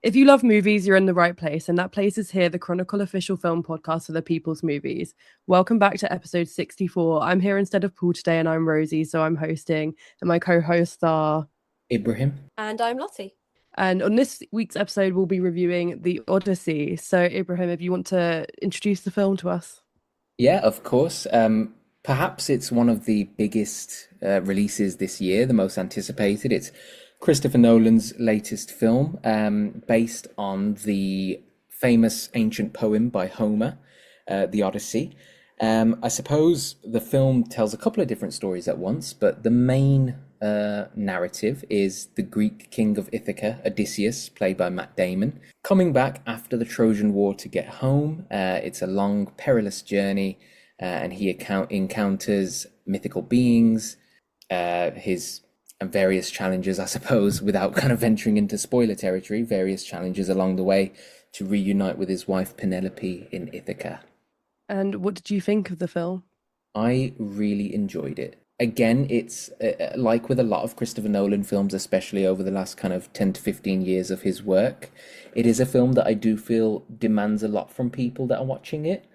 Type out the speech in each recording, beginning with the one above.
If you love movies, you're in the right place, and that place is here, the Chronicle official film podcast for the people's movies. Welcome back to episode 64. I'm here instead of Paul today, and I'm Rosie, so I'm hosting, and my co-hosts are Ibrahim. And I'm Lottie. And on this week's episode, we'll be reviewing the Odyssey. So, Ibrahim, if you want to introduce the film to us. Yeah, of course. Perhaps it's one of the biggest releases this year, the most anticipated. It's Christopher Nolan's latest film, based on the famous ancient poem by Homer, the Odyssey. I suppose the film tells a couple of different stories at once, but the main narrative is the Greek king of Ithaca, Odysseus, played by Matt Damon, coming back after the Trojan War to get home. It's a long, perilous journey, and he encounters mythical beings, his various challenges, I suppose, without kind of venturing into spoiler territory, various challenges along the way to reunite with his wife Penelope in Ithaca. And what did you think of the film? I really enjoyed it. Again, it's like with a lot of Christopher Nolan films, especially over the last kind of 10 to 15 years of his work, it is a film that I do feel demands a lot from people that are watching it.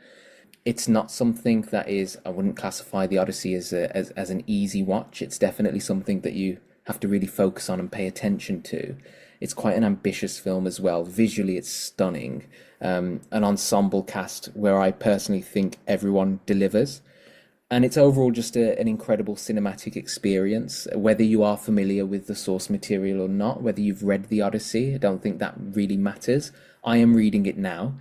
It's not something that is, I wouldn't classify the Odyssey as an easy watch. It's definitely something that you have to really focus on and pay attention to. It's quite an ambitious film as well. Visually, it's stunning. An ensemble cast where I personally think everyone delivers. And it's overall just an incredible cinematic experience. Whether you are familiar with the source material or not, whether you've read the Odyssey, I don't think that really matters. I am reading it now.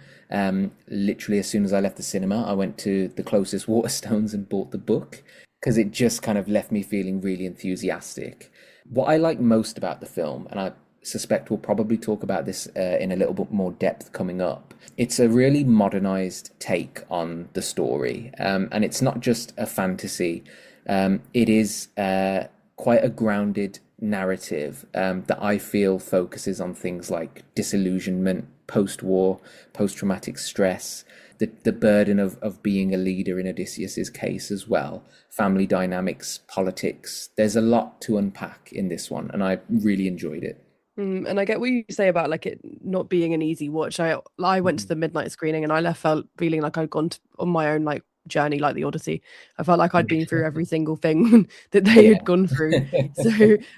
Literally, as soon as I left the cinema, I went to the closest Waterstones and bought the book because it just kind of left me feeling really enthusiastic. What I like most about the film, and I suspect we'll probably talk about this in a little bit more depth coming up, it's a really modernized take on the story, and it's not just a fantasy. It is quite a grounded narrative that I feel focuses on things like disillusionment, post-war, post-traumatic stress, the burden of being a leader in Odysseus's case as well, family dynamics, politics. There's a lot to unpack in this one, and I really enjoyed it. And I get what you say about like it not being an easy watch. I went to the midnight screening and I left feeling like I'd gone on my own like journey, like the Odyssey. I felt like I'd been through every single thing that they had gone through. So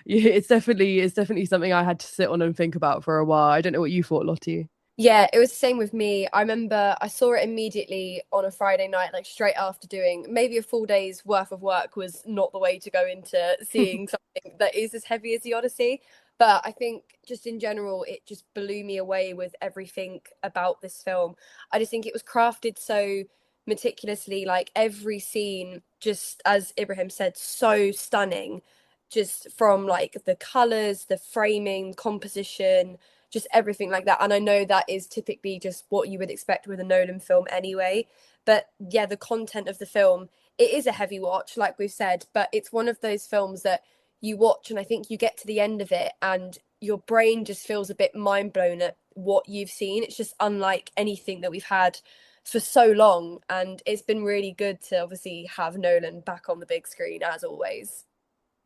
yeah, it's definitely something I had to sit on and think about for a while. I don't know what you thought, Lottie. Yeah, it was the same with me. I remember I saw it immediately on a Friday night, like straight after doing maybe a full day's worth of work was not the way to go into seeing something that is as heavy as the Odyssey. But I think just in general, it just blew me away with everything about this film. I just think it was crafted so meticulously, like every scene, just as Ibrahim said, so stunning, just from like the colors, the framing, composition, just everything like that. And I know that is typically just what you would expect with a Nolan film anyway. But yeah, the content of the film, it is a heavy watch, like we've said, but it's one of those films that you watch and I think you get to the end of it and your brain just feels a bit mind blown at what you've seen. It's just unlike anything that we've had for so long. And it's been really good to obviously have Nolan back on the big screen as always.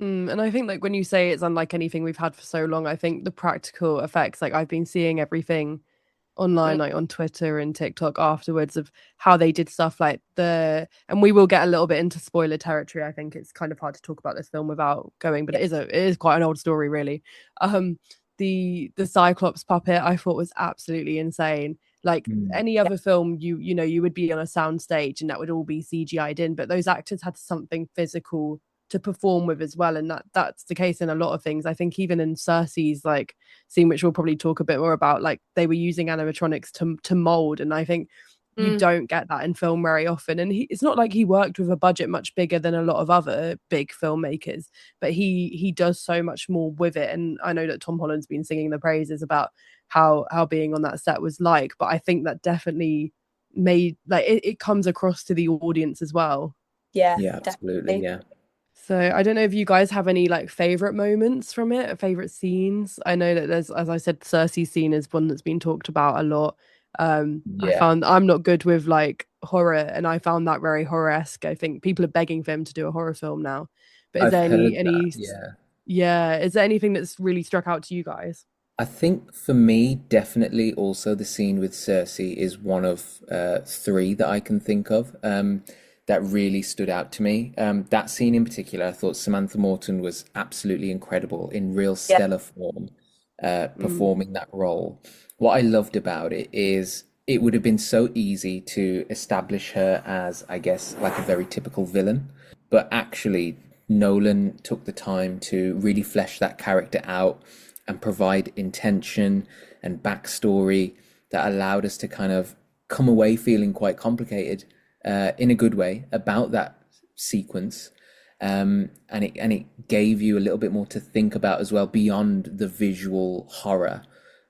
And I think like when you say it's unlike anything we've had for so long, I think the practical effects, like I've been seeing everything online, like on Twitter and TikTok afterwards of how they did stuff like and we will get a little bit into spoiler territory. I think it's kind of hard to talk about this film without going, but it is quite an old story really. The Cyclops puppet I thought was absolutely insane. Like any other film, you know, you would be on a sound stage and that would all be CGI'd in, but those actors had something physical to perform with as well, and that's the case in a lot of things. I think even in Cersei's like scene, which we'll probably talk a bit more about, like they were using animatronics to mold, and I think you don't get that in film very often. And it's not like he worked with a budget much bigger than a lot of other big filmmakers, but he does so much more with it. And I know that Tom Holland's been singing the praises about how being on that set was like, but I think that definitely made like it comes across to the audience as well. Yeah, Absolutely. definitely. Yeah. So I don't know if you guys have any like favorite moments from it, favorite scenes. I know that there's, as I said, Cersei's scene is one that's been talked about a lot. I found I'm not good with like horror, and I found that very horror-esque. I think people are begging for him to do a horror film now. But is I've there heard any that. Yeah. yeah, is there anything that's really struck out to you guys? I think for me, definitely also the scene with Cersei is one of three that I can think of that really stood out to me. That scene in particular, I thought Samantha Morton was absolutely incredible in real Yeah. stellar form, Mm. performing that role. What I loved about it is it would have been so easy to establish her as, I guess, like a very typical villain, but actually, Nolan took the time to really flesh that character out and provide intention and backstory that allowed us to kind of come away feeling quite complicated in a good way about that sequence. And it gave you a little bit more to think about as well beyond the visual horror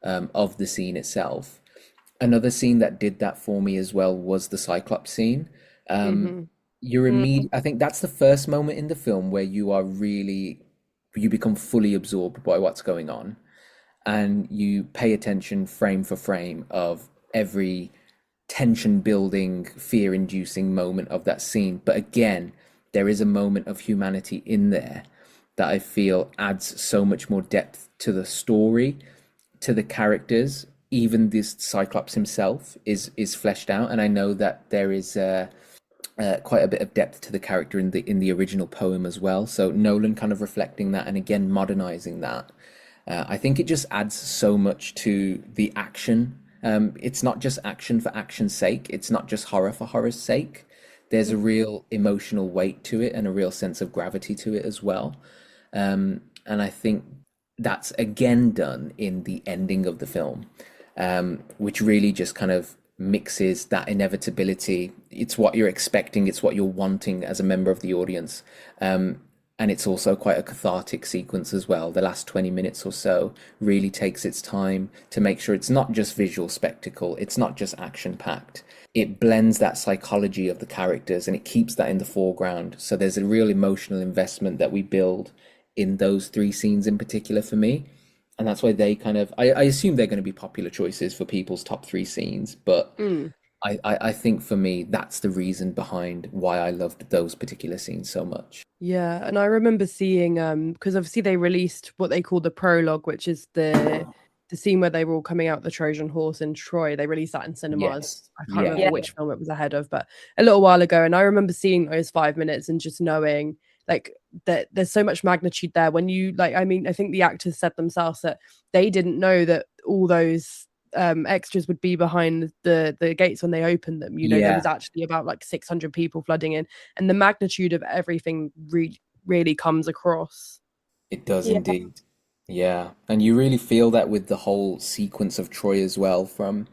of the scene itself. Another scene that did that for me as well was the Cyclops scene. Um, Hmm. you're Mm. immediate. I think that's the first moment in the film where you become fully absorbed by what's going on, and you pay attention frame for frame of every tension building, fear inducing moment of that scene. But again, there is a moment of humanity in there that I feel adds so much more depth to the story, to the characters. Even this Cyclops himself is fleshed out, and I know that there is quite a bit of depth to the character in the original poem as well. So Nolan kind of reflecting that and again modernizing that. I think it just adds so much to the action. It's not just action for action's sake. It's not just horror for horror's sake. There's a real emotional weight to it and a real sense of gravity to it as well. And I think that's again done in the ending of the film, which really just kind of mixes that inevitability. It's what you're expecting, it's what you're wanting as a member of the audience. And it's also quite a cathartic sequence as well. The last 20 minutes or so really takes its time to make sure it's not just visual spectacle, it's not just action packed. It blends that psychology of the characters and it keeps that in the foreground. So there's a real emotional investment that we build in those three scenes in particular for me. And that's why they kind of, I assume they're going to be popular choices for people's top three scenes, but Mm. I think for me, that's the reason behind why I loved those particular scenes so much. Yeah, and I remember seeing because obviously they released what they call the prologue, which is the scene where they were all coming out the Trojan horse in Troy. They released that in cinemas. Yes. I can't Yeah. remember Yeah. Yeah. which film it was ahead of, but a little while ago. And I remember seeing those 5 minutes and just knowing like that there's so much magnitude there. When you like, I mean, I think the actors said themselves that they didn't know that all those extras would be behind the gates when they opened them. You know, there was Yeah, actually about like 600 people flooding in, and the magnitude of everything really comes across. it does Yeah. indeed. Yeah. And you really feel that with the whole sequence of Troy as well from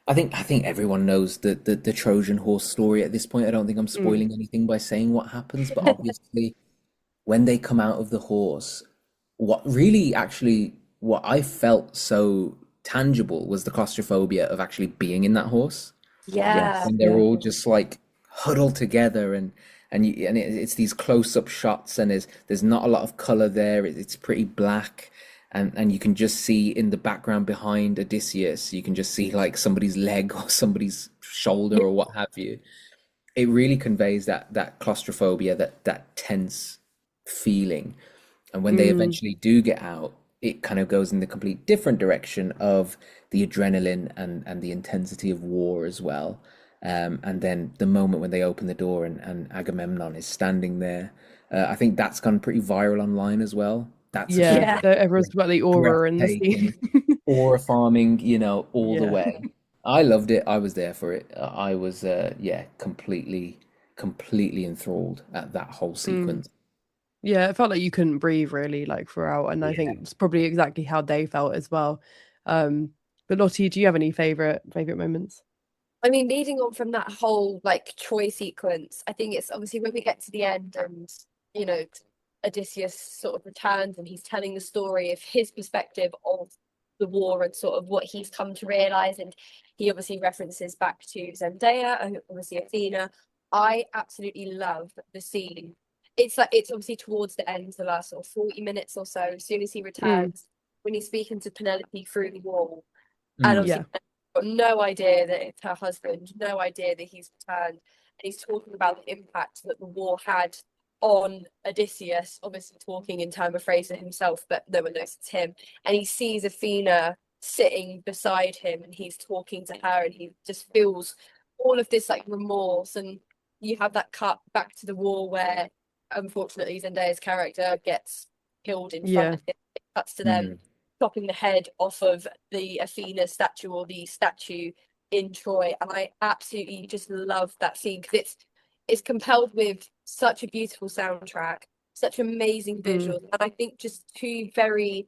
I think everyone knows the Trojan horse story at this point. I don't think I'm Mm. spoiling anything by saying what happens, but obviously when they come out of the horse, what I felt so tangible was the claustrophobia of actually being in that horse. Yeah. When they're Yeah. all just like huddled together it's these close-up shots and there's not a lot of color there. It's pretty black and you can just see in the background behind Odysseus, you can just see like somebody's leg or somebody's shoulder or what have you. It really conveys that claustrophobia, that tense feeling. And when they Mm. eventually do get out, it kind of goes in the complete different direction of the adrenaline and the intensity of war as well. And then the moment when they open the door and Agamemnon is standing there, I think that's gone pretty viral online as well. That's a Yeah, Yeah. shot. everyone's about the aura in the scene. Breathtaking, aura farming, all the Yeah. way. I loved it. I was there for it. I was, yeah, completely enthralled at that whole Mm. sequence. Yeah, it felt like you couldn't breathe really like throughout, and I Yeah. think it's probably exactly how they felt as well. Um, but Lottie, do you have any favorite moments? I mean, leading on from that whole like Troy sequence, I think it's obviously when we get to the end and, you know, Odysseus sort of returns and he's telling the story of his perspective of the war and sort of what he's come to realize. And he obviously references back to Zendaya and obviously Athena. I absolutely love the scene. It's like it's obviously towards the end, the last sort of 40 minutes or so, as soon as he Mm. returns, when he's speaking to Penelope through the wall. And Mm. Yeah. obviously got no idea that it's her husband, no idea that he's returned. And he's talking about the impact that the war had on Odysseus, obviously talking in terms of phrase himself, but no one knows it's him. And he sees Athena sitting beside him and he's talking to her and he just feels all of this like remorse. And you have that cut back to the war where unfortunately Zendaya's character gets killed in front of him. It cuts to them chopping the head off of the Athena statue or the statue in Troy. And I absolutely just love that scene because it's compelled with such a beautiful soundtrack, such amazing visuals, and I think just two very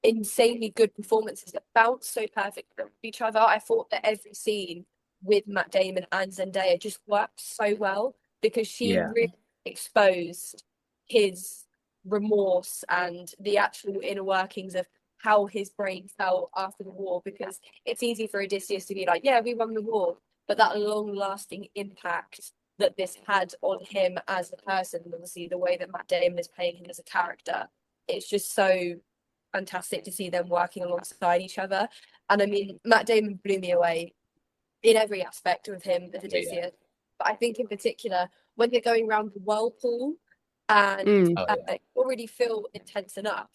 insanely good performances that bounce so perfectly off each other. I thought that every scene with Matt Damon and Zendaya just worked so well because she really exposed his remorse and the actual inner workings of how his brain felt after the war, because it's easy for Odysseus to be like, yeah, we won the war, but that long-lasting impact that this had on him as a person, obviously the way that Matt Damon is playing him as a character, it's just so fantastic to see them working alongside each other. And I mean, Matt Damon blew me away in every aspect of him as Odysseus, but I think in particular when they're going around the whirlpool and I already feel intense enough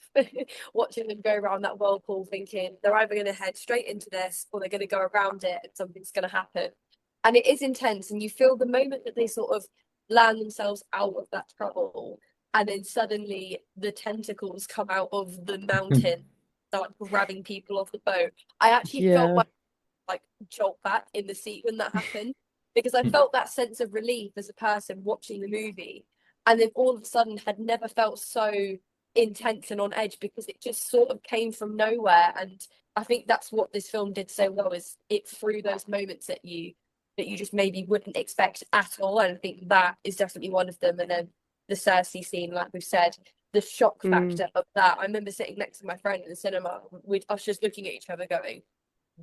watching them go around that whirlpool, thinking they're either going to head straight into this or they're going to go around it and something's going to happen. And it is intense, and you feel the moment that they sort of land themselves out of that trouble, and then suddenly the tentacles come out of the mountain, start grabbing people off the boat. I actually felt like jolt back in the seat when that happened, because I felt that sense of relief as a person watching the movie, and then all of a sudden had never felt so intense and on edge because it just sort of came from nowhere. And I think that's what this film did so well, is it threw those moments at you that you just maybe wouldn't expect at all. And I think that is definitely one of them. And then the Cersei scene, like we've said, the shock factor of that. I remember sitting next to my friend in the cinema with us just looking at each other going,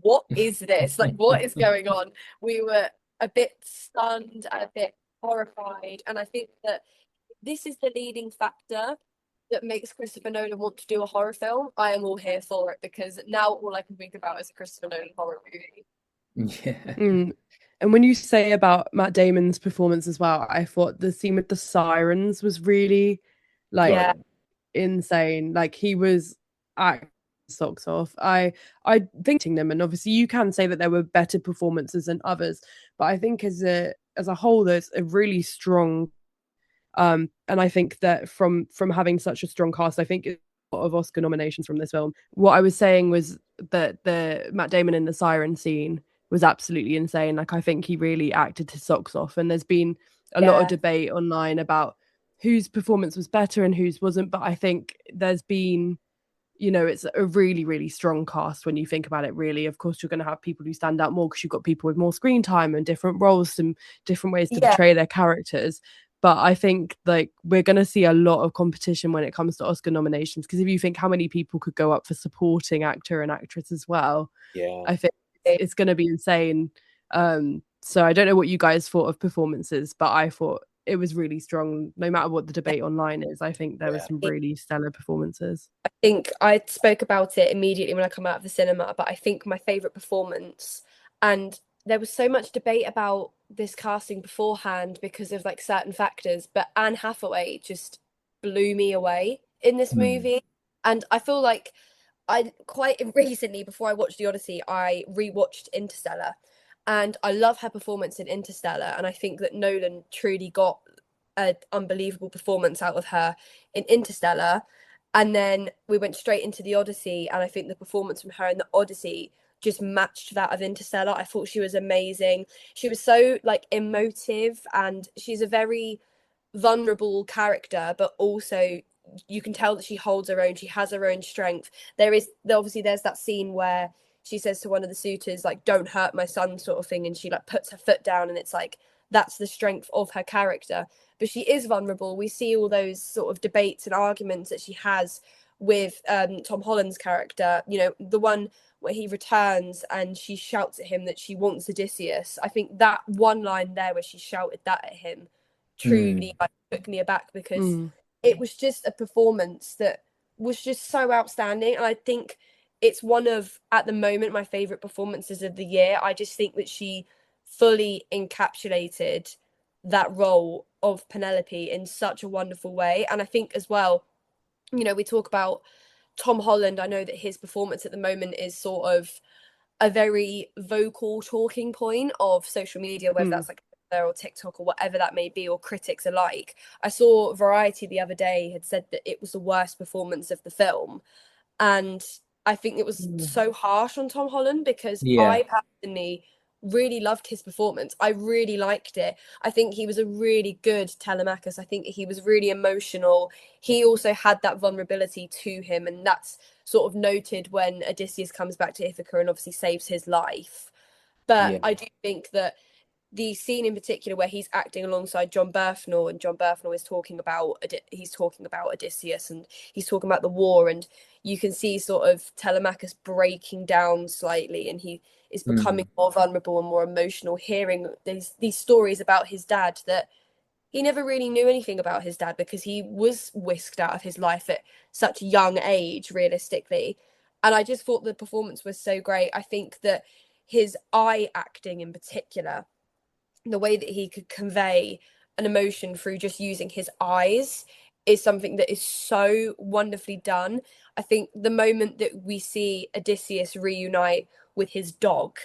what is this? Like, what is going on? We were a bit stunned and a bit horrified. And I think that this is the leading factor that makes Christopher Nolan want to do a horror film. I am all here for it, because now all I can think about is a Christopher Nolan horror movie. Yeah. And when you say about Matt Damon's performance as well, I thought the scene with the sirens was really like insane. Like he was acting socks off. I think them, and obviously you can say that there were better performances than others, but I think as a whole there's a really strong and I think that from having such a strong cast, I think a lot of Oscar nominations from this film. What I was saying was that the Matt Damon in the siren scene was absolutely insane. Like I think he really acted his socks off, and there's been a lot of debate online about whose performance was better and whose wasn't, but I think there's been, you know, it's a really, really strong cast when you think about it, really. Of course, you're going to have people who stand out more because you've got people with more screen time and different roles and different ways to portray their characters. But I think like we're going to see a lot of competition when it comes to Oscar nominations, because if you think how many people could go up for supporting actor and actress as well, I think it's going to be insane. So I don't know what you guys thought of performances, but I thought it was really strong. No matter what the debate online is, I think there were some really stellar performances. I think I spoke about it immediately when I come out of the cinema, but I think my favourite performance, and there was so much debate about this casting beforehand because of like certain factors, but Anne Hathaway just blew me away in this movie. And I feel like I quite recently, before I watched the Odyssey, I rewatched Interstellar, and I love her performance in Interstellar, and I think that Nolan truly got an unbelievable performance out of her in Interstellar. And then we went straight into the Odyssey, and I think the performance from her in the Odyssey just matched that of Interstellar. I thought she was amazing. She was so like emotive, and she's a very vulnerable character, but also you can tell that she holds her own. She has her own strength. There's that scene where she says to one of the suitors, like, don't hurt my son, sort of thing, and she like puts her foot down, and it's like that's the strength of her character. But she is vulnerable. We see all those sort of debates and arguments that she has with Tom Holland's character, you know, the one where he returns and she shouts at him that she wants Odysseus. I think that one line there where she shouted that at him truly took me aback, because it was just a performance that was just so outstanding. And I think it's one of, at the moment, my favourite performances of the year. I just think that she fully encapsulated that role of Penelope in such a wonderful way. And I think as well, you know, we talk about Tom Holland. I know that his performance at the moment is sort of a very vocal talking point of social media, whether Mm. that's like or TikTok or whatever that may be, or critics alike. I saw Variety the other day had said that it was the worst performance of the film. And I think it was so harsh on Tom Holland, because Yeah. I personally really loved his performance. I really liked it. I think he was a really good Telemachus. I think he was really emotional. He also had that vulnerability to him, and that's sort of noted when Odysseus comes back to Ithaca and obviously saves his life. But Yeah. I do think that the scene in particular where he's acting alongside Jon Bernthal, and Jon Bernthal is talking about Odysseus, and he's talking about the war, and you can see sort of Telemachus breaking down slightly, and he is becoming more vulnerable and more emotional, hearing these stories about his dad that he never really knew anything about his dad, because he was whisked out of his life at such a young age, realistically. And I just thought the performance was so great. I think that his eye acting in particular, the way that he could convey an emotion through just using his eyes, is something that is so wonderfully done. I think the moment that we see Odysseus reunite with his dog,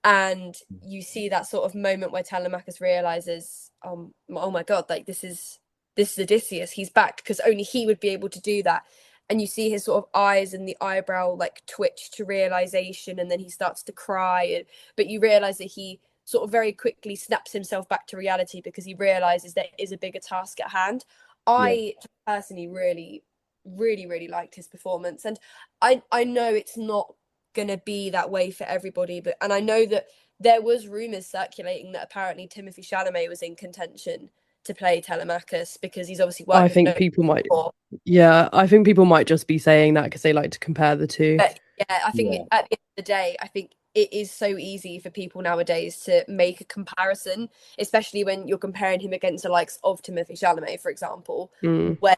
and you see that sort of moment where Telemachus realizes, oh my God, like this is Odysseus, he's back, because only he would be able to do that. And you see his sort of eyes and the eyebrow like twitch to realization, and then he starts to cry, but you realize that he sort of very quickly snaps himself back to reality, because he realizes there is a bigger task at hand. Yeah. I personally really, really, really liked his performance, and I know it's not gonna be that way for everybody, and I know that there was rumors circulating that apparently Timothée Chalamet was in contention to play Telemachus, because he's obviously I worked think with people might, before. yeah, I think people might just be saying that because they like to compare the two. But yeah, I think Yeah. at the end of the day, I think it is so easy for people nowadays to make a comparison, especially when you're comparing him against the likes of Timothée Chalamet, for example, where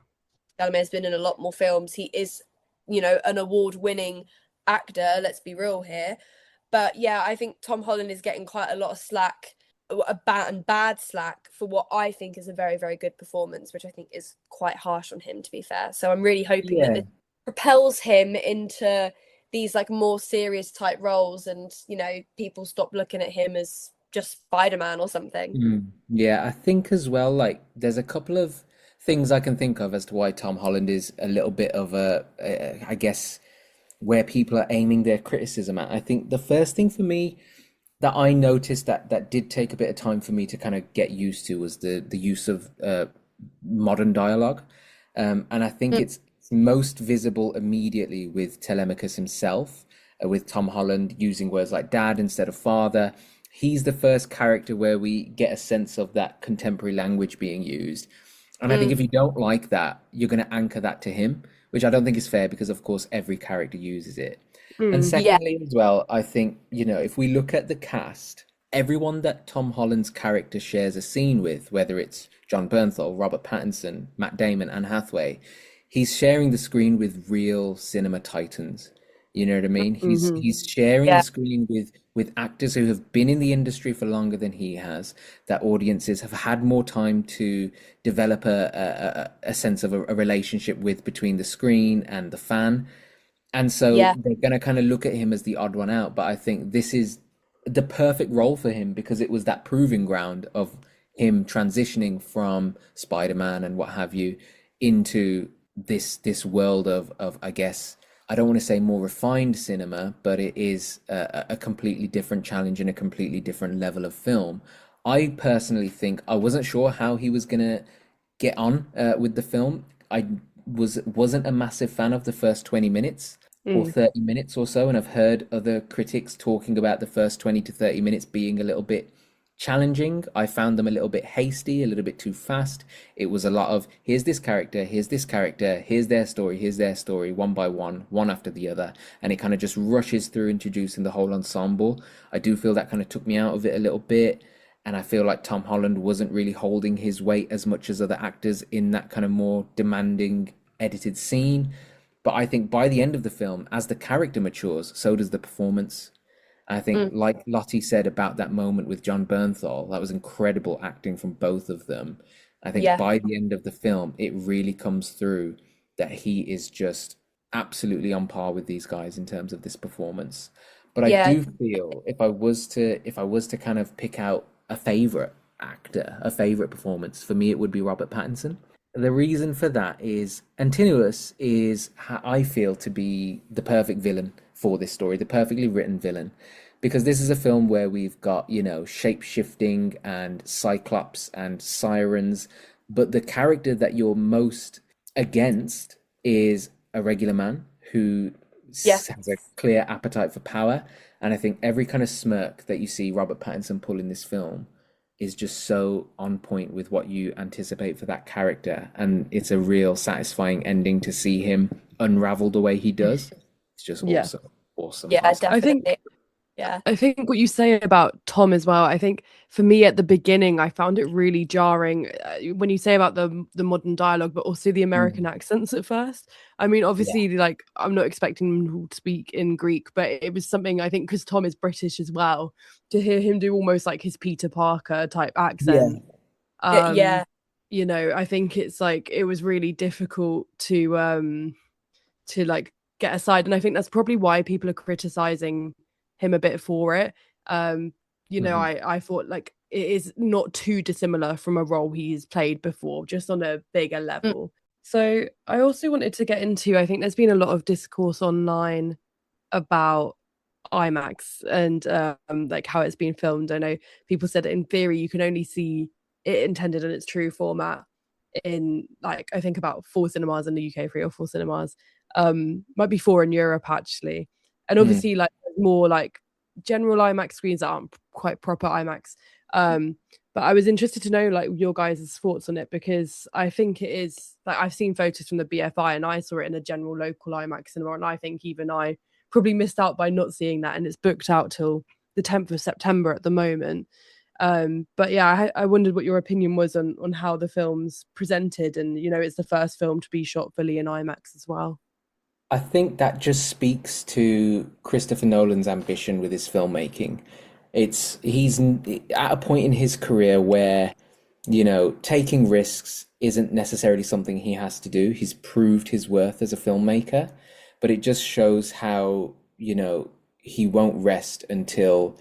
Chalamet has been in a lot more films. He is, you know, an award-winning actor, let's be real here. But yeah, I think Tom Holland is getting quite a lot of slack, bad slack, for what I think is a very, very good performance, which I think is quite harsh on him, to be fair. So I'm really hoping that this propels him into these like more serious type roles, and you know, people stop looking at him as just Spider-Man or something. Yeah, I think as well, like there's a couple of things I can think of as to why Tom Holland is a little bit of I guess, where people are aiming their criticism at. I think the first thing for me that I noticed that did take a bit of time for me to kind of get used to was the use of modern dialogue. And I think it's most visible immediately with Telemachus himself, with Tom Holland using words like dad instead of father. He's the first character where we get a sense of that contemporary language being used. And I think if you don't like that, you're going to anchor that to him, which I don't think is fair, because, of course, every character uses it. And Yeah, secondly, as well, I think, you know, if we look at the cast, everyone that Tom Holland's character shares a scene with, whether it's Jon Bernthal, Robert Pattinson, Matt Damon, and Hathaway, he's sharing the screen with real cinema titans. You know what I mean? He's sharing the yeah, screen with actors who have been in the industry for longer than he has, that audiences have had more time to develop a sense of a relationship with, between the screen and the fan. And so yeah. they're going to kind of look at him as the odd one out. But I think this is the perfect role for him, because it was that proving ground of him transitioning from Spider-Man and what have you into this world of I guess, I don't want to say more refined cinema, but it is a completely different challenge and a completely different level of film. I personally think I wasn't sure how he was gonna get on with the film. I wasn't a massive fan of the first 20 minutes or 30 minutes or so, and I've heard other critics talking about the first 20 to 30 minutes being a little bit challenging. I found them a little bit hasty, a little bit too fast. It was a lot of here's this character, here's this character, here's their story, one by one after the other, and it kind of just rushes through introducing the whole ensemble. I do feel that kind of took me out of it a little bit. And I feel like Tom Holland wasn't really holding his weight as much as other actors in that kind of more demanding edited scene. But I think by the end of the film, as the character matures, so does the performance. I think, Mm. like Lottie said about that moment with Jon Bernthal, that was incredible acting from both of them. I think Yeah. by the end of the film, it really comes through that he is just absolutely on par with these guys in terms of this performance. But I Yeah. do feel if I was to kind of pick out a favorite actor, a favorite performance, for me it would be Robert Pattinson. The reason for that is Antinous is I feel to be the perfect villain for this story, the perfectly written villain, because this is a film where we've got, shape shifting and cyclops and sirens, but the character that you're most against is a regular man who Yeah. has a clear appetite for power. And I think every kind of smirk that you see Robert Pattinson pull in this film is just so on point with what you anticipate for that character. And it's a real satisfying ending to see him unravel the way he does. It's just Yeah. awesome. Awesome. Yeah, I think definitely. Yeah. I think what you say about Tom as well. I think for me at the beginning, I found it really jarring when you say about the modern dialogue, but also the American Mm. accents at first. I mean, Yeah. obviously, like I'm not expecting them to speak in Greek, but it was something I think because Tom is British as well. To hear him do almost like his Peter Parker type Yeah. accent, Yeah. um, I think it's like it was really difficult to like get aside, and I think that's probably why people are criticizing him a bit for it. um Hmm. I thought like it is not too dissimilar from a role he's played before, just on a bigger Mm. level. So I also wanted to get into, I think there's been a lot of discourse online about IMAX and like how it's been filmed. I know people said that in theory you can only see it intended in its true format in like I think about 4 cinemas in the UK, 3 or 4 cinemas. Might be 4 in Europe actually. And Mm. obviously like more like general IMAX screens that aren't quite proper IMAX. But I was interested to know like your guys' thoughts on it, because I think it is like I've seen photos from the BFI and I saw it in a general local IMAX cinema, and I think even I probably missed out by not seeing that, and it's booked out till the 10th of September at the moment. But yeah, I wondered what your opinion was on how the film's presented, and it's the first film to be shot fully in IMAX as well. I think that just speaks to Christopher Nolan's ambition with his filmmaking. He's at a point in his career where, taking risks isn't necessarily something he has to do. He's proved his worth as a filmmaker, but it just shows how, he won't rest until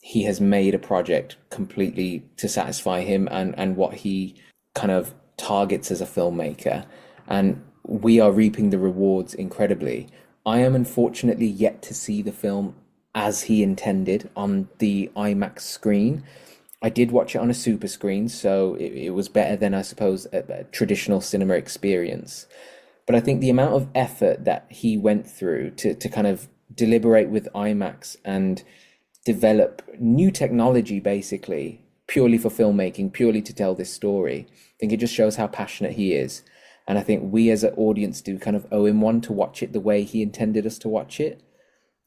he has made a project completely to satisfy him and what he kind of targets as a filmmaker. And we are reaping the rewards incredibly. I am unfortunately yet to see the film as he intended on the IMAX screen. I did watch it on a super screen, so it was better than, I suppose, a traditional cinema experience. But I think the amount of effort that he went through to kind of deliberate with IMAX and develop new technology basically purely for filmmaking, purely to tell this story. I think it just shows how passionate he is. And I think we as an audience do kind of owe him one to watch it the way he intended us to watch it.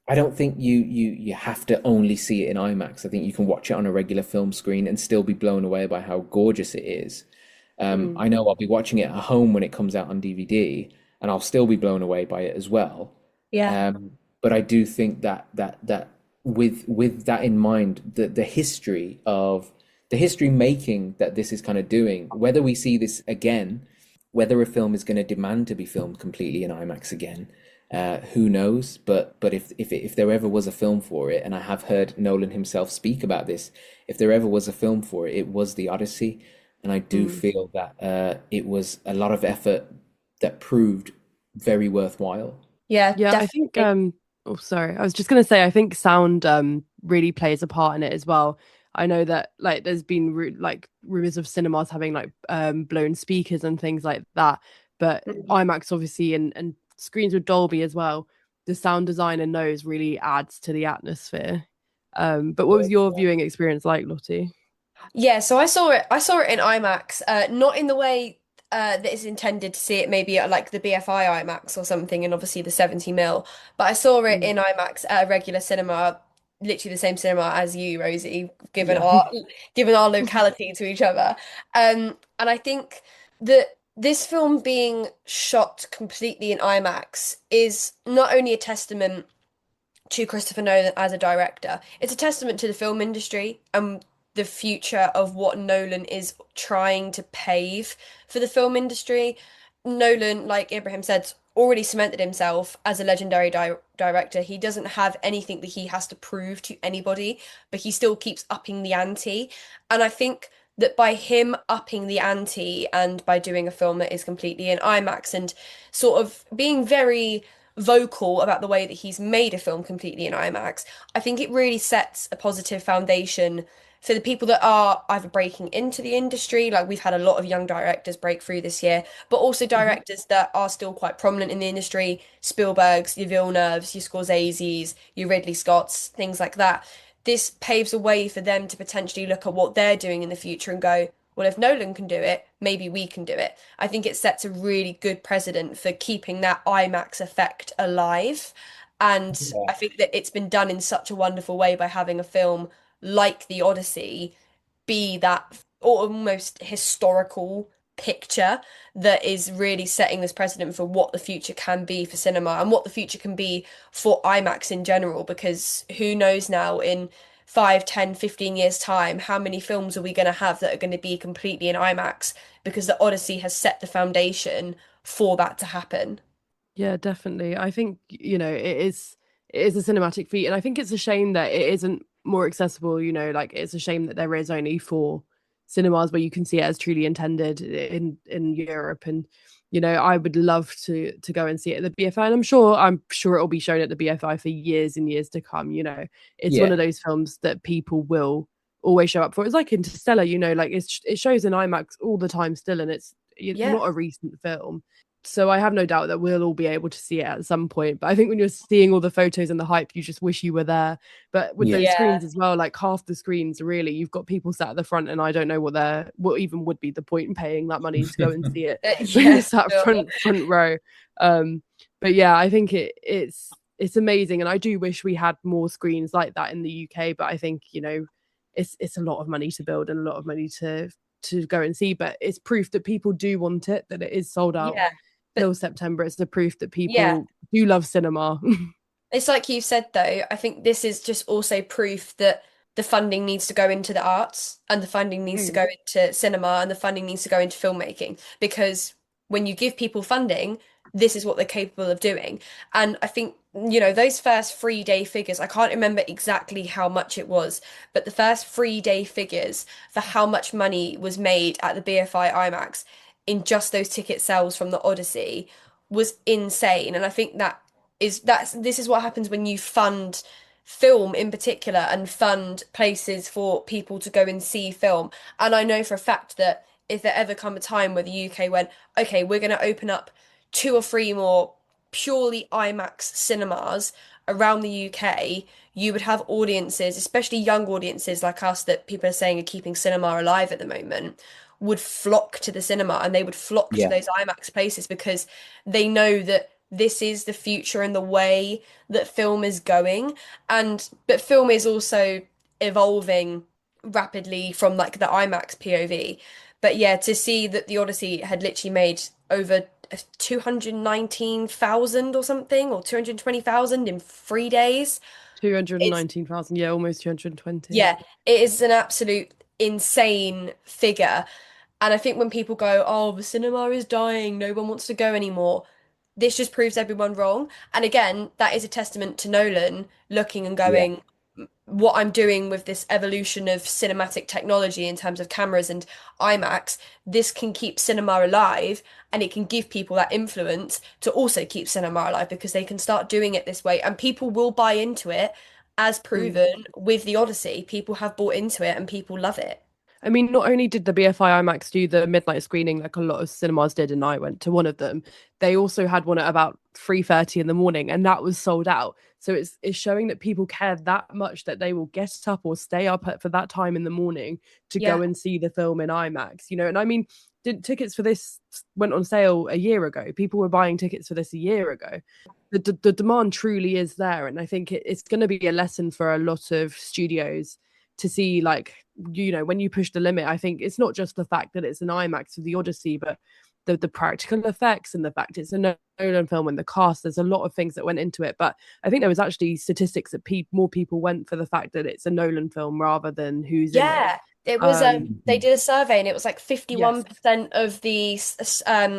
I don't think you have to only see it in IMAX. I think you can watch it on a regular film screen and still be blown away by how gorgeous it is. Mm. I know I'll be watching it at home when it comes out on DVD, and I'll still be blown away by it as well. Yeah. But I do think that with that in mind, the history making that this is kind of doing, whether we see this again, whether a film is going to demand to be filmed completely in IMAX again, who knows? But if there ever was a film for it, and I have heard Nolan himself speak about this, if there ever was a film for it, it was the Odyssey, and I do Mm. feel that it was a lot of effort that proved very worthwhile. Yeah, Yeah, I think definitely. oh sorry. I was just gonna say I think sound really plays a part in it as well. I know that like there's been like rumors of cinemas having like blown speakers and things like that. But Mm. IMAX obviously and screens with Dolby as well, the sound design in those really adds to the atmosphere. But what was your viewing experience like, Lottie? Yeah, so I saw it in IMAX, not in the way that it's intended to see it maybe at like the BFI IMAX or something, and obviously the 70 mil. But I saw it Mm. in IMAX at a regular cinema, literally the same cinema as you, Rosie, given Yeah. our locality to each other. And I think that this film being shot completely in IMAX is not only a testament to Christopher Nolan as a director, it's a testament to the film industry and the future of what Nolan is trying to pave for the film industry. Nolan, like Ibrahim said, already cemented himself as a legendary director. He doesn't have anything that he has to prove to anybody, but he still keeps upping the ante. And I think that by him upping the ante and by doing a film that is completely in IMAX and sort of being very vocal about the way that he's made a film completely in IMAX, I think it really sets a positive foundation for the people that are either breaking into the industry, like we've had a lot of young directors break through this year, but also directors that are still quite prominent in the industry, Spielberg's, your Villeneuve's, your Scorsese's, your Ridley Scott's, things like that. This paves a way for them to potentially look at what they're doing in the future and go, well, if Nolan can do it, maybe we can do it. I think it sets a really good precedent for keeping that IMAX effect alive. And Yeah. I think that it's been done in such a wonderful way by having a film like the Odyssey be that almost historical picture that is really setting this precedent for what the future can be for cinema and what the future can be for IMAX in general, because who knows now in 5, 10, 15 years time, how many films are we going to have that are going to be completely in IMAX because the Odyssey has set the foundation for that to happen. Yeah, definitely. I think, it is a cinematic feat. And I think it's a shame that it isn't more accessible, like it's a shame that there is only 4 cinemas where you can see it as truly intended in Europe. And, I would love to go and see it at the BFI. And I'm sure it'll be shown at the BFI for years and years to come. It's one Yeah. of those films that people will always show up for. It's like Interstellar, like it shows in IMAX all the time still, and it's Yeah. not a recent film. So I have no doubt that we'll all be able to see it at some point. But I think when you're seeing all the photos and the hype, you just wish you were there. But with Yeah. those Yeah. screens as well, like half the screens, really, you've got people sat at the front, and I don't know what even would be the point in paying that money to go and see it when you're Yeah, sat sure. front row. But yeah, I think it's amazing, and I do wish we had more screens like that in the UK. But I think it's a lot of money to build and a lot of money to go and see. But it's proof that people do want it, that it is sold out Yeah. till But September. It's the proof that yeah, people do love cinema. it's like you said though, I think this is just also proof that the funding needs to go into the arts and the funding needs to Mm. go into cinema and the funding needs to go into filmmaking, because when you give people funding, this is what they're capable of doing. And I think, those first 3-day figures, I can't remember exactly how much it was, but the first 3-day figures for how much money was made at the BFI IMAX in just those ticket sales from the Odyssey was insane. And I think this is what happens when you fund film in particular and fund places for people to go and see film. And I know for a fact that if there ever come a time where the UK went, okay, we're going to open up 2 or 3 more purely IMAX cinemas around the UK, you would have audiences, especially young audiences like us that people are saying are keeping cinema alive at the moment, would flock to the cinema and they would flock to Yeah. those IMAX places because they know that this is the future and the way that film is going. But film is also evolving rapidly from like the IMAX POV. But yeah, to see that the Odyssey had literally made over 219,000 or something, or 220,000 in 3 days. It's 219,000, yeah, almost 220. Yeah, it is an absolute insane figure. And I think when people go, oh, the cinema is dying, no one wants to go anymore, this just proves everyone wrong. And again, that is a testament to Nolan looking and Yeah. going, what I'm doing with this evolution of cinematic technology in terms of cameras and IMAX, this can keep cinema alive and it can give people that influence to also keep cinema alive because they can start doing it this way and people will buy into it, as Mm. proven with the Odyssey. People have bought into it and people love it. I mean, not only did the BFI IMAX do the midnight screening like a lot of cinemas did, and I went to one of them, they also had one at about 3:30 in the morning, and that was sold out. So it's showing that people care that much that they will get up or stay up for that time in the morning to Yeah. go and see the film in IMAX, And I mean, tickets for this went on sale a year ago. People were buying tickets for this a year ago. The demand truly is there, and I think it's going to be a lesson for a lot of studios to see, like, when you push the limit. I think it's not just the fact that it's an IMAX for the Odyssey, but the practical effects and the fact it's a Nolan film and the cast. There's a lot of things that went into it, but I think there was actually statistics that more people went for the fact that it's a Nolan film rather than who's in it. Yeah, it was they Mhm. did a survey and it was like Yes, 51% of the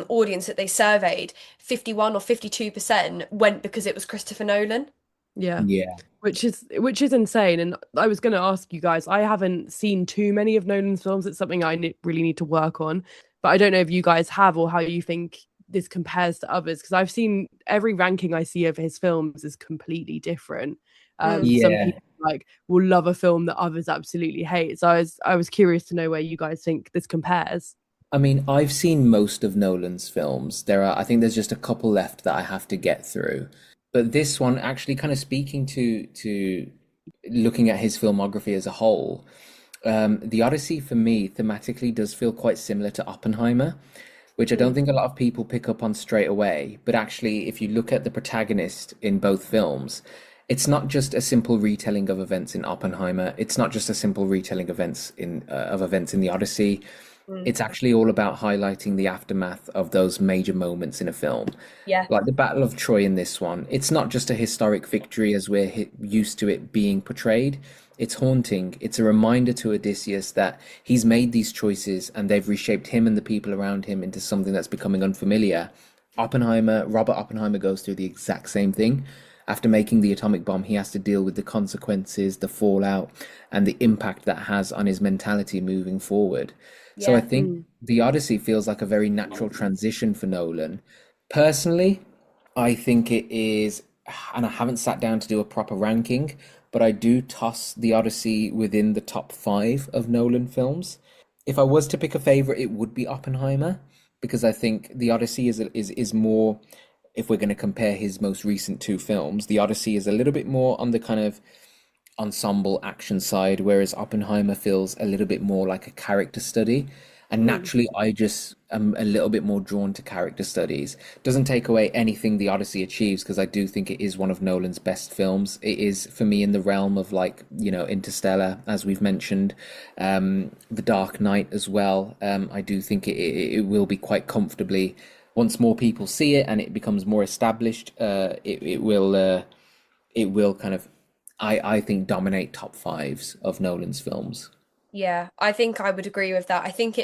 audience that they surveyed, 51 or 52% went because it was Christopher Nolan. yeah. Yeah. Which is insane. And I was going to ask you guys, I haven't seen too many of Nolan's films. It's something I really need to work on, but I don't know if you guys have or how you think this compares to others, because I've seen every ranking I see of his films is completely different. Mm. Some Yeah. people like will love a film that others absolutely hate. So I was curious to know where you guys think this compares. I mean, I've seen most of Nolan's films. I think there's just a couple left that I have to get through. But this one actually kind of speaking to looking at his filmography as a whole, the Odyssey for me thematically does feel quite similar to Oppenheimer, which I don't think a lot of people pick up on straight away. But actually, if you look at the protagonist in both films, it's not just a simple retelling of events in Oppenheimer. It's not just a simple retelling of events in the Odyssey. Mm. It's actually all about highlighting the aftermath of those major moments in a film. Yeah. Like the Battle of Troy in this one, it's not just a historic victory as we're used to it being portrayed. It's haunting. It's a reminder to Odysseus that he's made these choices and they've reshaped him and the people around him into something that's becoming unfamiliar. Robert Oppenheimer goes through the exact same thing. After making the atomic bomb, he has to deal with the consequences, the fallout, and the impact that has on his mentality moving forward. So I Yeah. think the Odyssey feels like a very natural transition for Nolan. Personally, I think it is, and I haven't sat down to do a proper ranking, but I do toss the Odyssey within the top five of Nolan films. If I was to pick a favorite, it would be Oppenheimer, because I think the Odyssey is more, if we're going to compare his most recent two films, the Odyssey is a little bit more on the kind of ensemble action side, whereas Oppenheimer feels a little bit more like a character study. And Mm. naturally, I just am a little bit more drawn to character studies. Doesn't take away anything the Odyssey achieves, because I do think it is one of Nolan's best films. It is, for me, in the realm of like, Interstellar, as we've mentioned, The Dark Knight as well. I do think it will be quite comfortably, once more people see it and it becomes more established, it will kind of, I think, dominate top fives of Nolan's films. Yeah, I think I would agree with that. I think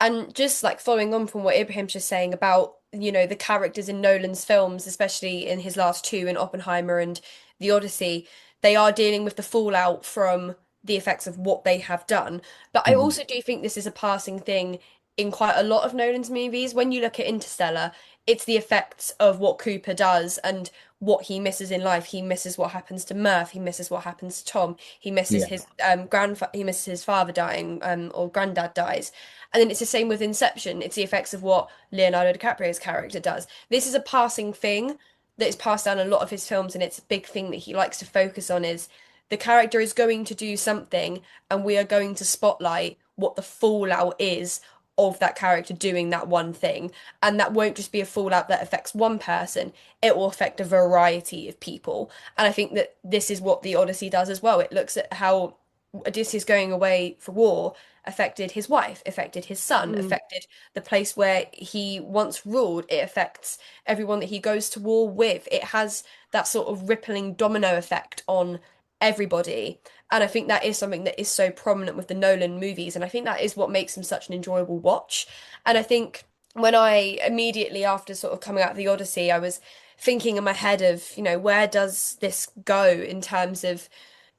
and just like following on from what Ibrahim's just saying about, the characters in Nolan's films, especially in his last two, in Oppenheimer and The Odyssey, they are dealing with the fallout from the effects of what they have done. But I Mhm. also do think this is a passing thing in quite a lot of Nolan's movies. When you look at Interstellar, it's the effects of what Cooper does and what he misses in life. He misses what happens to Murph. He misses what happens to Tom. He misses Yeah. his grandfather. He misses his father dying, or granddad dies. And then it's the same with Inception. It's the effects of what Leonardo DiCaprio's character does. This is a passing thing that is passed down a lot of his films, and it's a big thing that he likes to focus on is the character is going to do something, and we are going to spotlight what the fallout is of that character doing that one thing. And that won't just be a fallout that affects one person, it will affect a variety of people. And I think that this is what the Odyssey does as well. It looks at how Odysseus going away for war affected his wife, affected his son, Mm. affected the place where he once ruled. It affects everyone that he goes to war with. It has that sort of rippling domino effect on everybody. And I think that is something that is so prominent with the Nolan movies. And I think that is what makes them such an enjoyable watch. And I think when I immediately after sort of coming out of the Odyssey, I was thinking in my head of, where does this go in terms of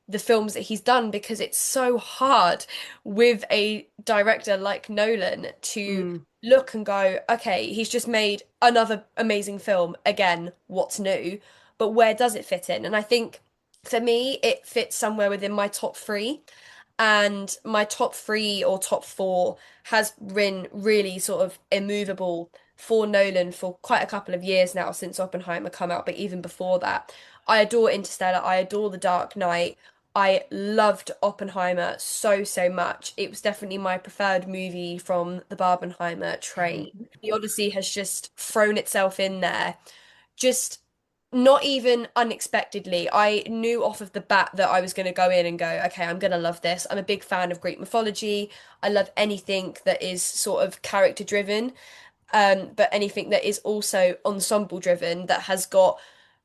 the films that he's done, because it's so hard with a director like Nolan to Mm. look and go, okay, he's just made another amazing film again, what's new? But where does it fit in? And I think for me, it fits somewhere within my top three. And my top three or top four has been really sort of immovable for Nolan for quite a couple of years now since Oppenheimer come out, but even before that. I adore Interstellar, I adore The Dark Knight. I loved Oppenheimer so, so much. It was definitely my preferred movie from the Barbenheimer train. The Odyssey has just thrown itself in there, just not even unexpectedly. I knew off of the bat that I was going to go in and go, okay, I'm going to love this. I'm a big fan of Greek mythology. I love anything that is sort of character driven. but anything that is also ensemble driven, that has got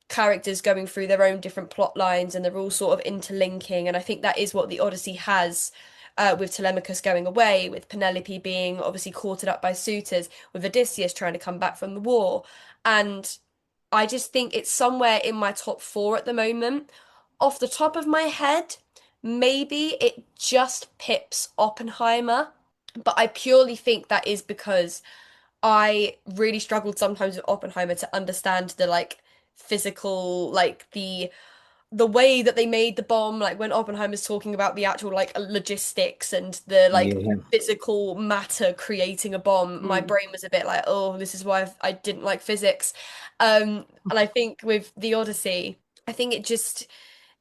characters going through their own different plot lines and they're all sort of interlinking. And I think that is what the Odyssey has, with Telemachus going away, with Penelope being obviously courted up by suitors, with Odysseus trying to come back from the war. And I just think it's somewhere in my top four at the moment. Off the top of my head, maybe it just pips Oppenheimer, but I purely think that is because I really struggled sometimes with Oppenheimer to understand the like physical, like the way that they made the bomb, like when Oppenheimer's talking about the actual like logistics and the like Yeah. physical matter creating a bomb, my Mm. brain was a bit like, oh, this is why I didn't like physics. And I think with the Odyssey, I think it just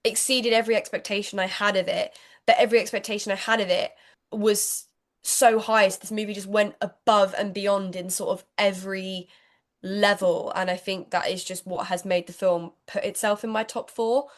exceeded every expectation I had of it. But every expectation I had of it was so high. So this movie just went above and beyond in sort of every level. And I think that is just what has made the film put itself in my top four.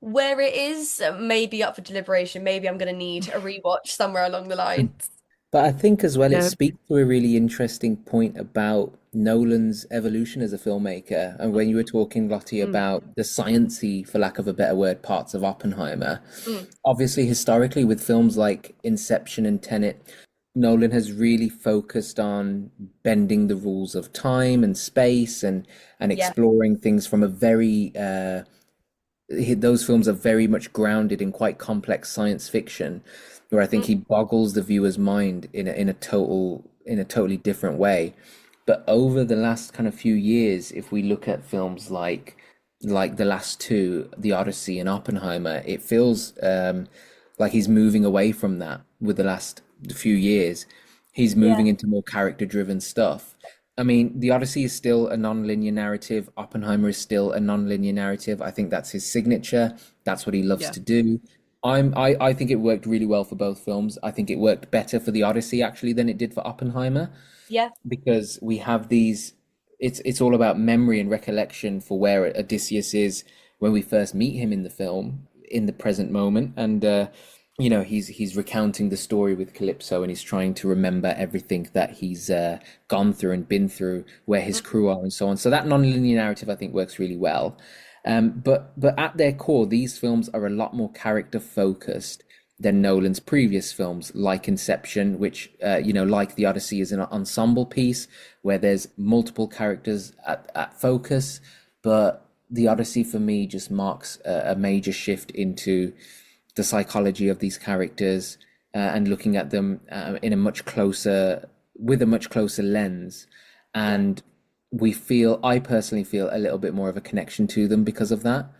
Where it is, maybe up for deliberation. Maybe I'm going to need a rewatch somewhere along the lines. But I think as well, it Yeah. speaks to a really interesting point about Nolan's evolution as a filmmaker. And when you were talking, Lottie, Mm. about the sciencey, for lack of a better word, parts of Oppenheimer, Mm, obviously, historically, with films like Inception and Tenet, Nolan has really focused on bending the rules of time and space and yeah, exploring things from a very those films are very much grounded in quite complex science fiction, where I think mm, he boggles the viewer's mind in a totally different way. But over the last kind of few years, if we look at films like the last two, The Odyssey and Oppenheimer, it feels like he's moving away from that with the last few years. He's yeah, moving into more character-driven stuff. I mean, The Odyssey is still a non-linear narrative. Oppenheimer is still a non-linear narrative. I think that's his signature. That's what he loves Yeah. to do. I think it worked really well for both films. I think it worked better for The Odyssey actually than it did for Oppenheimer, yeah, because we have these, it's all about memory and recollection for where Odysseus is when we first meet him in the film in the present moment. And he's recounting the story with Calypso, and he's trying to remember everything that he's gone through and been through, where his mm, crew are and so on. So that non-linear narrative I think works really well. But at their core, these films are a lot more character focused than Nolan's previous films, like Inception, which like The Odyssey, is an ensemble piece where there's multiple characters at focus. But The Odyssey for me just marks a major shift into the psychology of these characters, and looking at them in a much closer with a much closer lens. yeah, And I personally feel a little bit more of a connection to them because of that.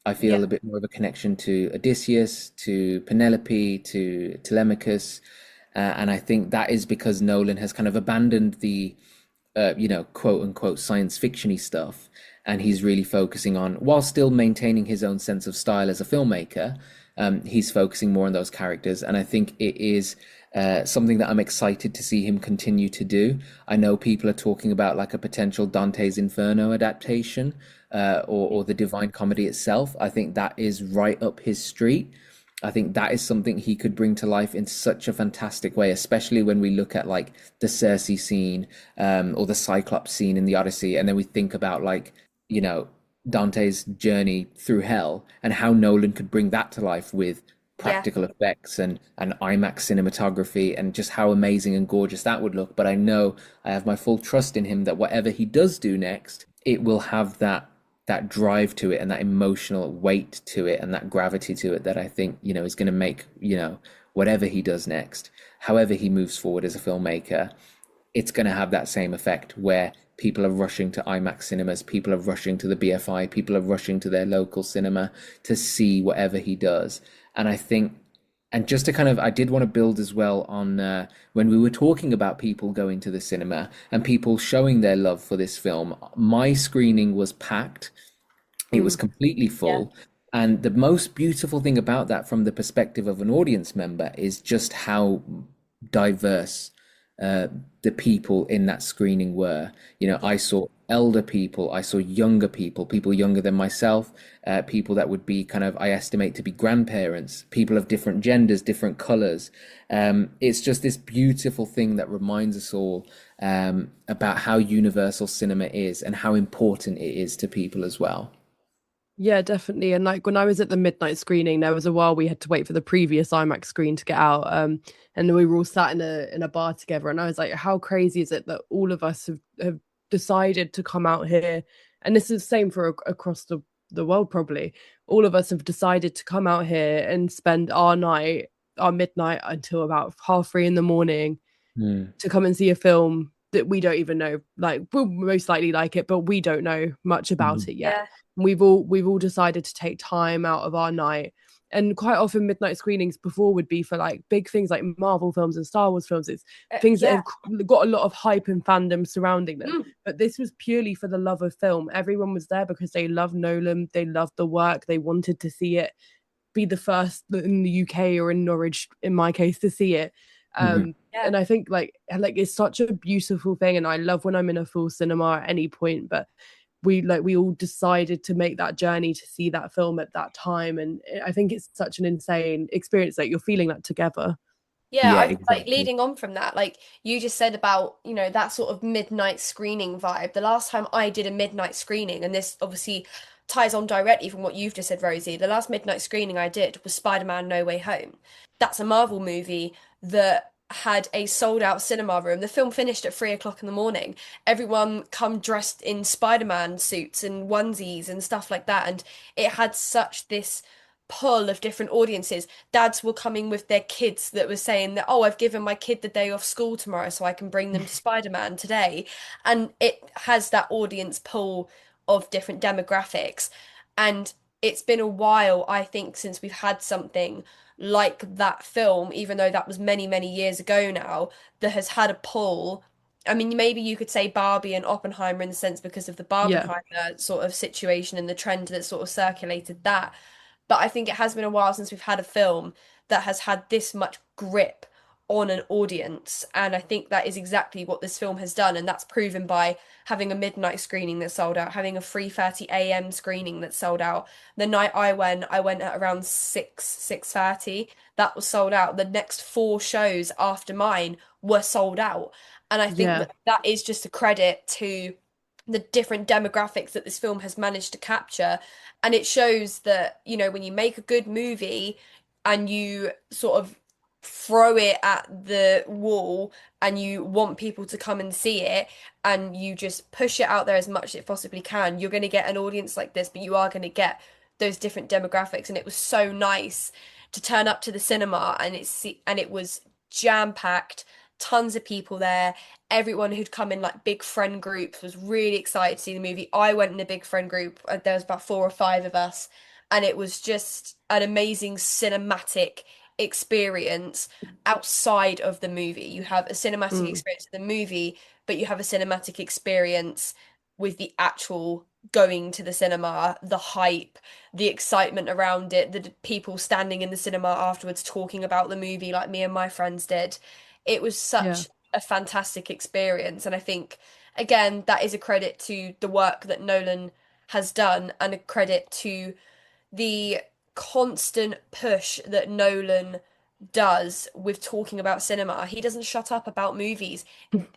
I yeah, feel a bit more of a connection to Odysseus, to Penelope, to Telemachus, and I think that is because Nolan has kind of abandoned the quote unquote science fictiony stuff, and he's really focusing on, while still maintaining his own sense of style as a filmmaker, he's focusing more on those characters, and I think it is something that I'm excited to see him continue to do. I know people are talking about like a potential Dante's Inferno adaptation, or the Divine Comedy itself. I think that is right up his street. I think that is something he could bring to life in such a fantastic way, especially when we look at like the Circe scene, or the Cyclops scene in the Odyssey, and then we think about like, you know, Dante's journey through hell and how Nolan could bring that to life with yeah, practical effects and IMAX cinematography, and just how amazing and gorgeous that would look. But I know I have my full trust in him that whatever he does do next, it will have that drive to it and that emotional weight to it and that gravity to it that I think, is going to make, whatever he does next, however he moves forward as a filmmaker, it's going to have that same effect where people are rushing to IMAX cinemas, people are rushing to the BFI, people are rushing to their local cinema to see whatever he does. And I think, and just to kind of, I did want to build as well on when we were talking about people going to the cinema and people showing their love for this film. My screening was packed, it was Mm. completely yeah, full. And the most beautiful thing about that from the perspective of an audience member is just how diverse uh, the people in that screening were. I yeah, saw elder people, I saw younger people, people younger than myself, people that would be kind of, I estimate to be grandparents, people of different genders, different colors. It's just this beautiful thing that reminds us all about how universal cinema is and how important it is to people as well. Yeah, definitely. And like when I was at the midnight screening, there was a while we had to wait for the previous IMAX screen to get out. And we were all sat in a bar together. And I was like, how crazy is it that all of us have decided to come out here? And this is the same for across the world, probably. All of us have decided to come out here and spend our night, our midnight until about 3:30 in the morning to come and see a film that we don't even know. Like, we'll most likely like it, but we don't know much about it yet. Yeah. We've all decided to take time out of our night. And quite often midnight screenings before would be for like big things like Marvel films and Star Wars films. It's things that have got a lot of hype and fandom surrounding them. But this was purely for the love of film. Everyone was there because they loved Nolan, they loved the work, they wanted to see it, be the first in the UK or in Norwich, in my case, to see it. And I think like it's such a beautiful thing, and I love when I'm in a full cinema at any point, but we all decided to make that journey to see that film at that time, and I think it's such an insane experience that you're feeling that together. Yeah, Yeah, I like exactly. leading on from that, like you just said about, that sort of midnight screening vibe. The last time I did a midnight screening, and this obviously ties on directly from what you've just said, Rosie, the last midnight screening I did was Spider-Man No Way Home. That's a Marvel movie that had a sold out cinema room. The film finished at 3 o'clock in the morning. Everyone come dressed in Spider-Man suits and onesies and stuff like that. And it had such this pull of different audiences. Dads were coming with their kids that were saying that, oh, I've given my kid the day off school tomorrow so I can bring them to Spider-Man today. And it has that audience pull of different demographics. And it's been a while, I think, since we've had something like that film, even though that was many, many years ago now, that has had a pull. I mean, maybe you could say Barbie and Oppenheimer in the sense because of the Yeah, Barbenheimer sort of situation and the trend that sort of circulated that. But I think it has been a while since we've had a film that has had this much grip on an audience. And I think that is exactly what this film has done. And that's proven by having a midnight screening that sold out, having a 3:30 a.m. screening that sold out. The night I went at around 6:30. That was sold out. The next four shows after mine were sold out. And I think yeah, that that is just a credit to the different demographics that this film has managed to capture. And it shows that, when you make a good movie and you sort of throw it at the wall and you want people to come and see it and you just push it out there as much as it possibly can, you're going to get an audience like this, but you are going to get those different demographics. And it was so nice to turn up to the cinema and it was jam-packed, tons of people there. Everyone who'd come in like big friend groups was really excited to see the movie. I went in a big friend group. There was about 4 or 5 of us, and it was just an amazing cinematic experience outside of the movie. You have a cinematic experience of the movie, but you have a cinematic experience with the actual going to the cinema, the hype, the excitement around it, the people standing in the cinema afterwards talking about the movie like me and my friends did. It was yeah, such a fantastic experience. And I think, again, that is a credit to the work that Nolan has done and a credit to the constant push that Nolan does with talking about cinema. He doesn't shut up about movies.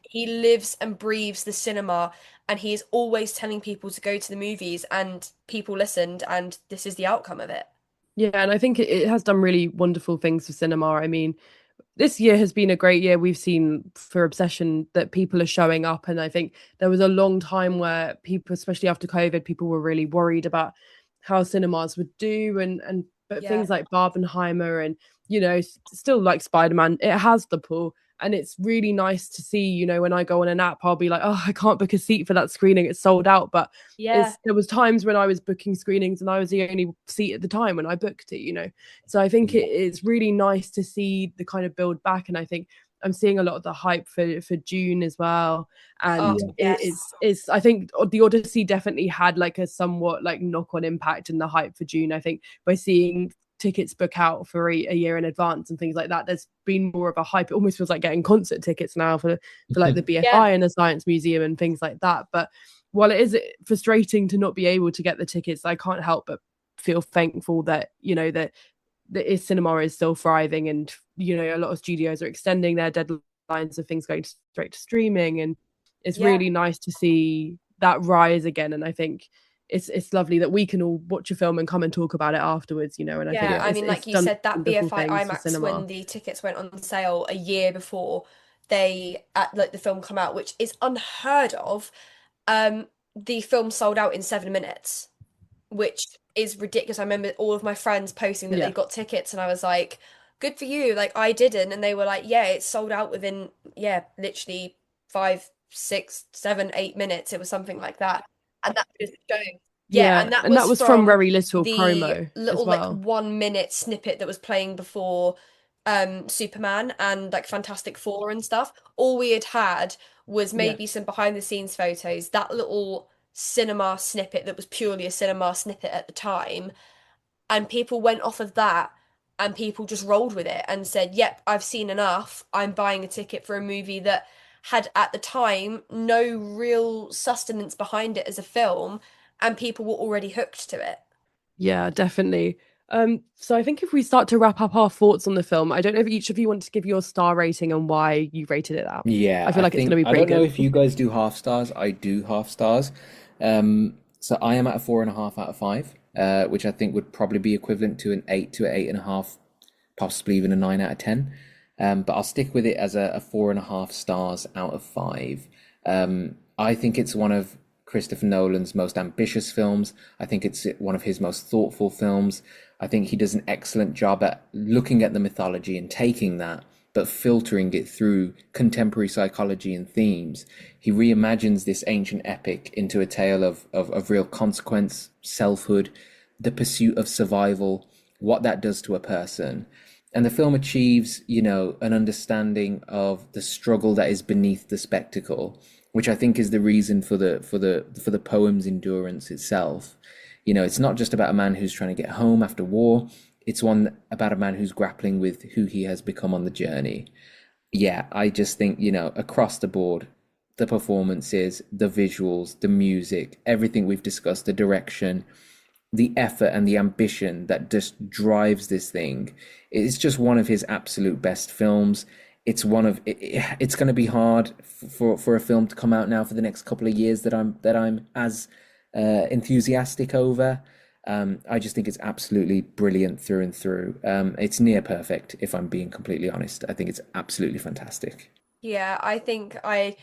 He lives and breathes the cinema, and he is always telling people to go to the movies, and people listened, and this is the outcome of it. yeah. And I think it has done really wonderful things for cinema. I mean, this year has been a great year. We've seen for Obsession that people are showing up, and I think there was a long time where people, especially after COVID, people were really worried about how cinemas would do, and but Yeah. things like Barbenheimer and still like Spider-Man, it has the pull. And it's really nice to see, when I go on an app, I'll be like, oh, I can't book a seat for that screening, it's sold out. But Yeah. there was times when I was booking screenings and I was the only seat at the time when I booked it. So I think it's really nice to see the kind of build back, and I think I'm seeing a lot of the hype for June as well. And Oh, yes. it's I think the Odyssey definitely had like a somewhat like knock-on impact in the hype for June. I think by seeing tickets book out for a year in advance and things like that, there's been more of a hype. It almost feels like getting concert tickets now for like the Yeah. BFI and the Science Museum and things like that. But while it is frustrating to not be able to get the tickets, I can't help but feel thankful that, you know, that cinema is still thriving, and, you know, a lot of studios are extending their deadlines of things going straight to streaming, and it's Yeah. really nice to see that rise again. And I think it's lovely that we can all watch a film and come and talk about it afterwards, you know. And I think Yeah, Yeah. I it's mean, like you done said, that wonderful BFI things for IMAX, when cinema. the tickets went on sale a year before they like the film come out, which is unheard of. Um, the film sold out in 7 minutes, which is ridiculous. I remember all of my friends posting that they Yeah. got tickets, and I was like, "Good for you!" Like I didn't, and they were like, "Yeah, it sold out within literally 5, 6, 7, 8 minutes." It was something like that, and that just shows. Yeah, Yeah, and that and that was was from from very little the promo as little like well. 1 minute snippet that was playing before Superman and like Fantastic Four and stuff. All we had had was Yeah. maybe some behind the scenes photos, that little cinema snippet that was purely a cinema snippet at the time, and people went off of that, and people just rolled with it and said, "Yep, I've seen enough. I'm buying a ticket for a movie that had at the time no real sustenance behind it as a film, and people were already hooked to it." Yeah, definitely. So I think if we start to wrap up our thoughts on the film, I don't know if each of you want to give your star rating and why you rated it out. Yeah, I feel I like it's going to think be I pretty don't know good. if you guys do half stars. I do half stars. So I am at a 4.5 out of 5, which I think would probably be equivalent to an 8 to an 8.5, possibly even a 9 out of 10. But I'll stick with it as a 4.5 stars out of 5. I think it's one of Christopher Nolan's most ambitious films. I think it's one of his most thoughtful films. I think he does an excellent job at looking at the mythology and taking that, but filtering it through contemporary psychology and themes. He reimagines this ancient epic into a tale of real consequence, selfhood, the pursuit of survival, what that does to a person. And the film achieves, you know, an understanding of the struggle that is beneath the spectacle, which I think is the reason for the poem's endurance itself. You know, it's not just about a man who's trying to get home after war. It's one about a man who's grappling with who he has become on the journey. Yeah, I just think, you know, across the board, the performances, the visuals, the music, everything we've discussed, the direction, the effort and the ambition that just drives this thing. It's just one of his absolute best films. It's going to be hard for a film to come out now for the next couple of years that I'm as enthusiastic over. I just think it's absolutely brilliant through and through. It's near perfect, if I'm being completely honest. I think it's absolutely fantastic. Yeah, I think I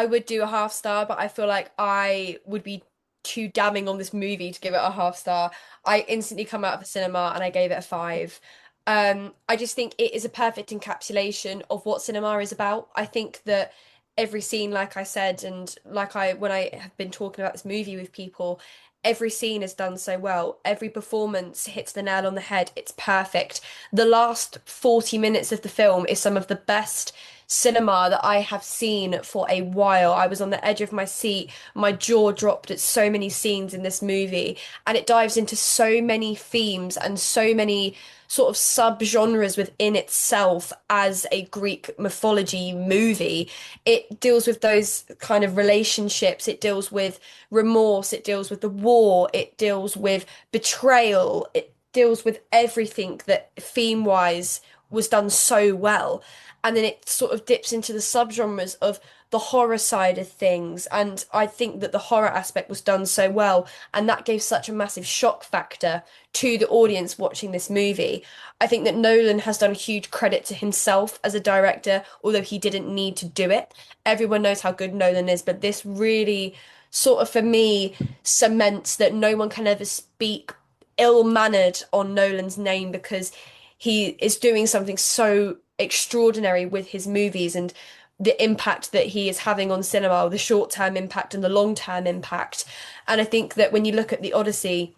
would do a half star, but I feel like I would be too damning on this movie to give it a half star. I instantly come out of the cinema and I gave it a 5. I just think it is a perfect encapsulation of what cinema is about. I think that every scene, like I said, and like I when I have been talking about this movie with people, every scene is done so well. Every performance hits the nail on the head. It's perfect. The last 40 minutes of the film is some of the best cinema that I have seen for a while. I was on the edge of my seat. My jaw dropped at so many scenes in this movie, and it dives into so many themes and so many sort of sub-genres within itself as a Greek mythology movie. It deals with those kind of relationships. It deals with remorse. It deals with the war. It deals with betrayal. It deals with everything that theme-wise was done so well. And then it sort of dips into the subgenres of the horror side of things. And I think that the horror aspect was done so well. And that gave such a massive shock factor to the audience watching this movie. I think that Nolan has done huge credit to himself as a director, although he didn't need to do it. Everyone knows how good Nolan is, but this really sort of, for me, cements that no one can ever speak ill-mannered on Nolan's name, because he is doing something so extraordinary with his movies and the impact that he is having on cinema, the short-term impact and the long-term impact. And I think that when you look at the Odyssey,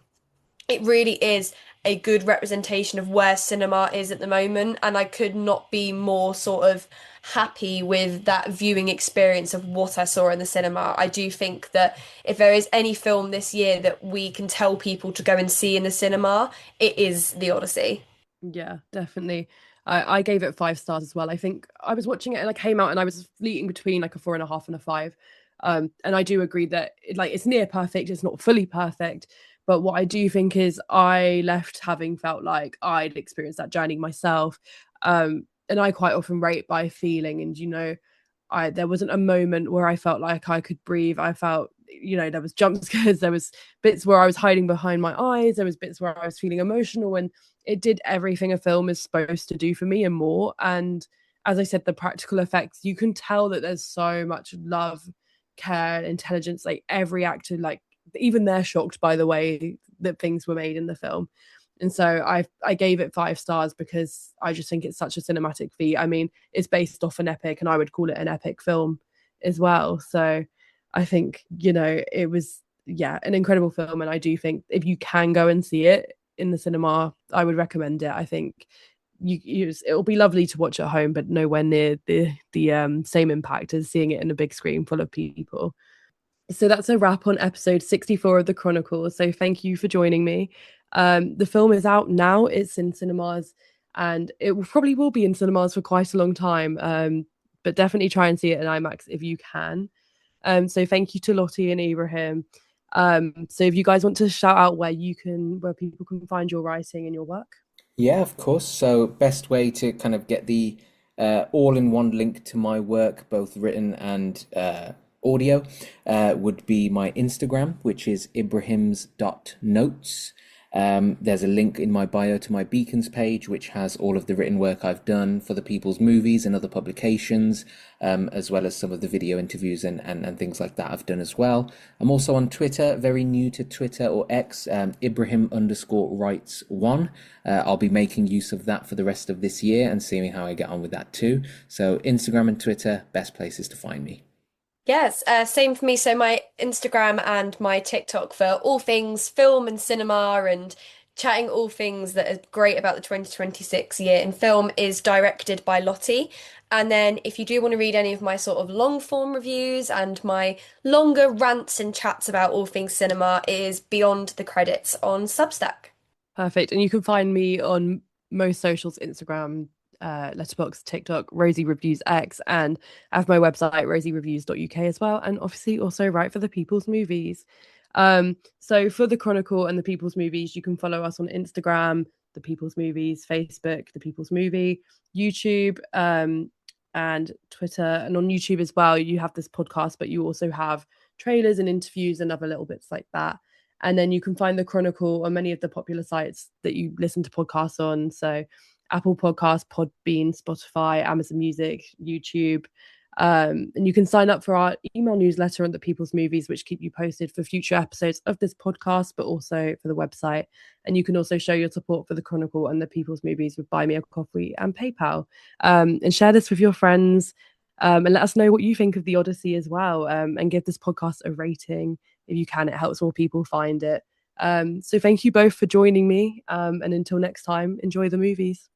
it really is a good representation of where cinema is at the moment. And I could not be more sort of happy with that viewing experience of what I saw in the cinema. I do think that if there is any film this year that we can tell people to go and see in the cinema, it is The Odyssey. Yeah, definitely. I gave it 5 stars as well. I think I was watching it and I came out and I was fleeting between like a 4.5 and a 5. And I do agree that it's near perfect, it's not fully perfect. But what I do think is I left having felt like I'd experienced that journey myself. And I quite often rate by feeling. And, there wasn't a moment where I felt like I could breathe. I felt, there was jump scares, there was bits where I was hiding behind my eyes, there was bits where I was feeling emotional, and it did everything a film is supposed to do for me and more. And as I said, the practical effects, you can tell that there's so much love, care, intelligence. Like every actor, like even they're shocked by the way that things were made in the film. And so I gave it 5 stars because I just think it's such a cinematic feat. I mean, it's based off an epic, and I would call it an epic film as well. So I think, it was, an incredible film. And I do think if you can go and see it in the cinema, I would recommend it. I think it'll be lovely to watch at home, but nowhere near the same impact as seeing it in a big screen full of people. So that's a wrap on episode 64 of the Chronicle. So thank you for joining me. The film is out now. It's in cinemas, and it probably will be in cinemas for quite a long time. But definitely try and see it in IMAX if you can. So thank you to Lottie and Ibrahim. So if you guys want to shout out where people can find your writing and your work. Yeah, of course. So best way to kind of get the all-in-one link to my work, both written and audio, would be my Instagram, which is ibrahims.notes. There's a link in my bio to my Beacons page, which has all of the written work I've done for the People's Movies and other publications, as well as some of the video interviews and things like that I've done as well. I'm also on Twitter, very new to Twitter or X, Ibrahim_writes1. I'll be making use of that for the rest of this year and seeing how I get on with that too. So Instagram and Twitter, best places to find me. Yes, same for me. So my Instagram and my TikTok for all things film and cinema and chatting all things that are great about the 2026 year in film is directed by Lottie. And then if you do want to read any of my sort of long form reviews and my longer rants and chats about all things cinema, it is Beyond the Credits on Substack. Perfect. And you can find me on most socials, Instagram, Letterboxd, TikTok, Rosie Reviews X, and I have my website rosiereviews.uk as well, and obviously also write for the People's Movies. So for the Chronicle and the People's Movies, you can follow us on Instagram, the People's Movies, Facebook, the People's Movie, YouTube, and Twitter. And on YouTube as well, you have this podcast, but you also have trailers and interviews and other little bits like that. And then you can find the Chronicle on many of the popular sites that you listen to podcasts on. So Apple Podcasts, Podbean, Spotify, Amazon Music, YouTube. And you can sign up for our email newsletter on the People's Movies, which keep you posted for future episodes of this podcast, but also for the website. And you can also show your support for the Chronicle and the People's Movies with Buy Me a Coffee and PayPal. And share this with your friends. And let us know what you think of the Odyssey as well. And give this podcast a rating if you can. It helps more people find it. So thank you both for joining me. And until next time, enjoy the movies.